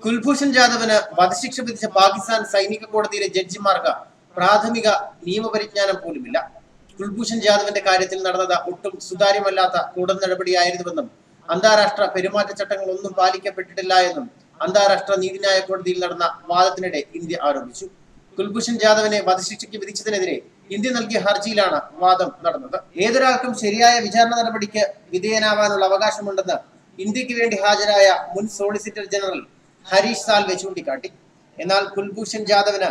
കുൽഭൂഷൺ ജാദവിന് വധശിക്ഷ വിധിച്ച പാകിസ്ഥാൻ സൈനിക കോടതിയിലെ ജഡ്ജിമാർക്ക് പ്രാഥമിക നിയമപരിജ്ഞാനം പോലുമില്ല. കുൽഭൂഷൺ ജാദവിന്റെ കാര്യത്തിൽ നടന്നത് ഒട്ടും സുതാര്യമല്ലാത്ത തുടർ നടപടിയായിരുന്നുവെന്നും അന്താരാഷ്ട്ര പെരുമാറ്റച്ചട്ടങ്ങളൊന്നും പാലിക്കപ്പെട്ടിട്ടില്ല എന്നും അന്താരാഷ്ട്ര നീതിന്യായ കോടതിയിൽ നടന്ന വാദത്തിനിടെ ഇന്ത്യ ആരോപിച്ചു. കുൽഭൂഷൺ ജാദവിനെ വധശിക്ഷയ്ക്ക് വിധിച്ചതിനെതിരെ ഇന്ത്യ നൽകിയ ഹർജിയിലാണ് വാദം നടന്നത്. ഏതൊരാൾക്കും ശരിയായ വിചാരണ നടപടിക്ക് വിധേയനാവാനുള്ള അവകാശമുണ്ടെന്ന് ഇന്ത്യക്ക് വേണ്ടി ഹാജരായ മുൻ സോളിസിറ്റർ ജനറൽ ഹരീഷ് സാൽവെ ചൂണ്ടിക്കാട്ടി. എന്നാൽ കുൽഭൂഷൺ ജാദവിന്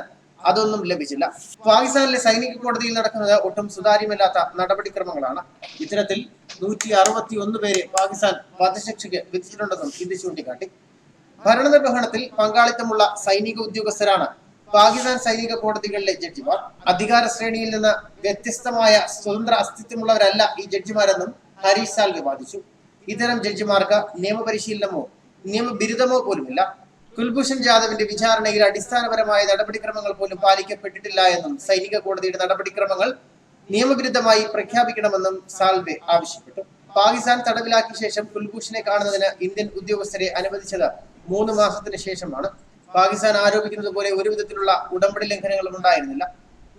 അതൊന്നും ലഭിച്ചില്ല. പാകിസ്ഥാനിലെ സൈനിക കോടതിയിൽ നടക്കുന്നത് ഒട്ടും സുതാര്യമല്ലാത്ത നടപടിക്രമങ്ങളാണ്. ഇത്തരത്തിൽ 161 പേരെ പാകിസ്ഥാൻ വധശിക്ഷയ്ക്ക് വിധിച്ചിട്ടുണ്ടെന്നും ഇന്ത്യ ചൂണ്ടിക്കാട്ടി. ഭരണനിർവഹണത്തിൽ പങ്കാളിത്തമുള്ള സൈനിക ഉദ്യോഗസ്ഥരാണ് പാകിസ്ഥാൻ സൈനിക കോടതികളിലെ ജഡ്ജിമാർ. അധികാര ശ്രേണിയിൽ നിന്ന് വ്യത്യസ്തമായ സ്വതന്ത്ര അസ്തിത്വമുള്ളവരല്ല ഈ ജഡ്ജിമാരെന്നും ഹരീഷ് സാൽവെ വാദിച്ചു. ഇത്തരം ജഡ്ജിമാർക്ക് നിയമപരിശീലനമോ നിയമബിരുദമോ പോലുമില്ല. കുൽഭൂഷൺ ജാദവിന്റെ വിചാരണയിൽ അടിസ്ഥാനപരമായ നടപടിക്രമങ്ങൾ പോലും പാലിക്കപ്പെട്ടിട്ടില്ല എന്നും സൈനിക കോടതിയുടെ നടപടിക്രമങ്ങൾ നിയമവിരുദ്ധമായി പ്രഖ്യാപിക്കണമെന്നും സാൽവെ ആവശ്യപ്പെട്ടു. പാകിസ്ഥാൻ തടവിലാക്കിയ ശേഷം കുൽഭൂഷനെ കാണുന്നതിന് ഇന്ത്യൻ ഉദ്യോഗസ്ഥരെ അനുവദിച്ചത് 3 മാസത്തിന് ശേഷമാണ്. പാകിസ്ഥാൻ ആരോപിക്കുന്നത് പോലെ ഒരു വിധത്തിലുള്ള ഉടമ്പടി ലംഘനങ്ങളും ഉണ്ടായിരുന്നില്ല.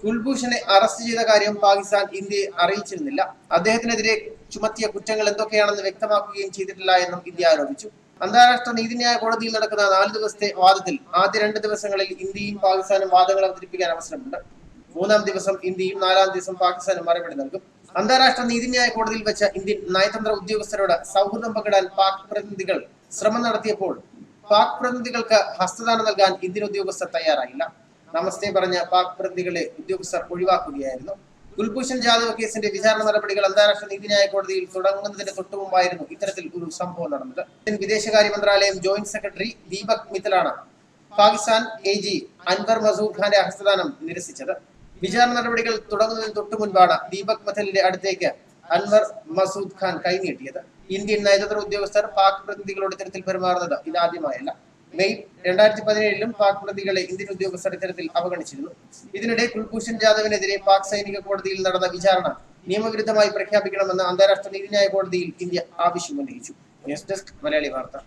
കുൽഭൂഷനെ അറസ്റ്റ് ചെയ്ത കാര്യം പാകിസ്ഥാൻ ഇന്ത്യയെ അറിയിച്ചിരുന്നില്ല. അദ്ദേഹത്തിനെതിരെ ചുമത്തിയ കുറ്റങ്ങൾ എന്തൊക്കെയാണെന്ന് വ്യക്തമാക്കുകയും ചെയ്തിട്ടില്ല എന്നും ഇന്ത്യ ആരോപിച്ചു. അന്താരാഷ്ട്ര നീതിന്യായ കോടതിയിൽ നടക്കുന്ന 4 ദിവസത്തെ വാദത്തിൽ ആദ്യ 2 ദിവസങ്ങളിൽ ഇന്ത്യയും പാകിസ്ഥാനും വാദങ്ങൾ അവതരിപ്പിക്കാൻ അവസരമുണ്ട്. 3-ാം ദിവസം ഇന്ത്യയും 4-ാം ദിവസം പാകിസ്ഥാനും മറുപടി നൽകും. അന്താരാഷ്ട്ര നീതിന്യായ കോടതിയിൽ വെച്ച ഇന്ത്യൻ നയതന്ത്ര ഉദ്യോഗസ്ഥരോട് സൗഹൃദം പങ്കിടാൻ പാക് പ്രതിനിധികൾ ശ്രമം നടത്തിയപ്പോൾ പാക് പ്രതിനിധികൾക്ക് ഹസ്തദാനം നൽകാൻ ഇന്ത്യൻ ഉദ്യോഗസ്ഥർ തയ്യാറായില്ല. നമസ്തേ പറഞ്ഞ പാക് പ്രതിനിധികളെ ഉദ്യോഗസ്ഥർ ഒഴിവാക്കുകയായിരുന്നു. കുൽഭൂഷൺ ജാദവ് കേസിന്റെ വിചാരണ നടപടികൾ അന്താരാഷ്ട്ര നീതിന്യായ കോടതിയിൽ തുടങ്ങുന്നതിന് തൊട്ടുമുമ്പായിരുന്നു ഇത്തരത്തിൽ ഒരു സംഭവം നടന്നത്. ഇന്ത്യൻ വിദേശകാര്യ മന്ത്രാലയം ജോയിന്റ് സെക്രട്ടറി ദീപക് മിത്തലാണ് പാകിസ്ഥാൻ AG അൻവർ മസൂദ് ഖാന്റെ ഹസ്തദാനം നിരസിച്ചത്. വിചാരണ നടപടികൾ തുടങ്ങുന്നതിന് തൊട്ടു മുൻപാണ് ദീപക് മിത്തലിന്റെ അടുത്തേക്ക് അൻവർ മസൂദ് ഖാൻ കൈനീട്ടിയത്. ഇന്ത്യൻ നയതന്ത്ര ഉദ്യോഗസ്ഥർ പാക് പ്രതിനിധികളോട് ഇത്തരത്തിൽ പെരുമാറുന്നത് ഇതാദ്യമായല്ല. മെയ് 2017 പാക് പ്രതികളെ ഇന്ത്യൻ ഉദ്യോഗസ്ഥർ ഇത്തരത്തിൽ അവഗണിച്ചിരുന്നു. ഇതിനിടെ കുൽഭൂഷൺ ജാദവിനെതിരെ പാക് സൈനിക കോടതിയിൽ നടന്ന വിചാരണ നിയമവിരുദ്ധമായി പ്രഖ്യാപിക്കണമെന്ന് അന്താരാഷ്ട്ര നീതിന്യായ കോടതിയിൽ ഇന്ത്യ ആവശ്യമുന്നയിച്ചു. ന്യൂസ് ഡെസ്ക് മലയാളി വാർത്ത.